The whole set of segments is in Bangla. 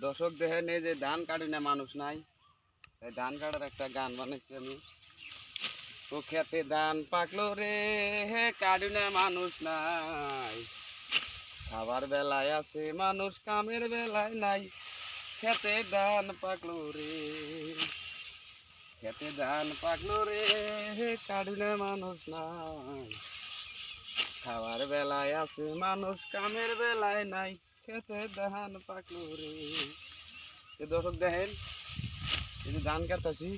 দর্শক দেখেন এই যে ধান কাটি না মানুষ নাই, তাই ধান কাটার একটা গান বানাইছি আমি। ও খেতে ধান পাকলো রে, হে কাটি না মানুষ নাই, খাবার বেলায় আছে মানুষ কামের বেলায় নাই। খেতে ধান পাকলো রে, খেতে ধান পাকলো রে, হে কাটি না মানুষ নাই, খাবার বেলায় আছে মানুষ কামের বেলায় নাই। খেতে ধান পাকলো রে। দর্শক দেখেন এই যে ধান কাটতেছি,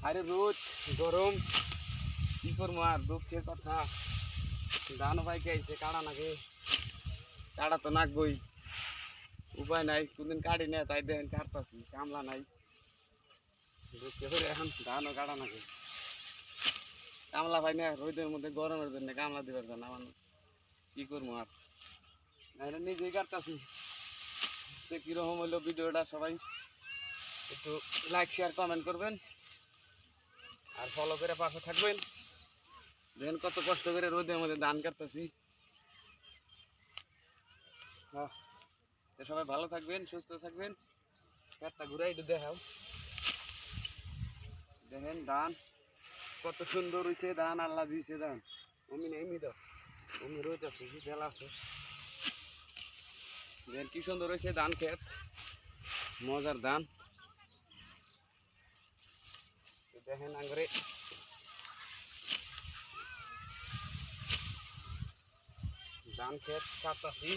আরে রোদ গরম কি করবো আর, দুঃখের কথা। ধানও পাইকে আইছে, কাটা নাকি, কাটা তো নাকবই, উপায় নাই, কোনদিন কাটি না, তাই দেখেন কাটতেছি, কামলা নাই, দুঃখে করে এখন ধানও কাটা নাকি, কামলা পাই না, রোদের মধ্যে গরমের জন্য কামলা দিবার জন্য আমার, কি করবো আর, নাহলে নিজেই কাটতেছি। কিরকম হইলো ভিডিওটা সবাই একটু লাইক শেয়ার কমেন্ট করবেন আর ফলো করে পাশে থাকবেন। দেখেন কত কষ্ট করে রোদের মধ্যে ধান কাটতেছি। সবাই ভালো থাকবেন, সুস্থ থাকবেন। পেটটা ঘুরাই একটু দেখাও, দেখেন ধান কত সুন্দর হয়েছে, ধান আল্লাহ দিয়েছে ধান। অমি নেই মি দাও, অমি রোজ আছে কি বেলা আছে, দেখেন কি সুন্দর হয়েছে ধান ক্ষেত, মজার ধান। দেখেন আঙ্গরে ধান ক্ষেত কাটতাছি,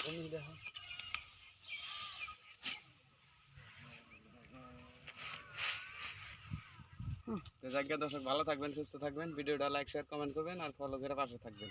অমি দেখো। দর্শক ভালো থাকবেন, সুস্থ থাকবেন, ভিডিওটা লাইক শেয়ার কমেন্ট করবেন আর ফলো করে পাশে থাকবেন।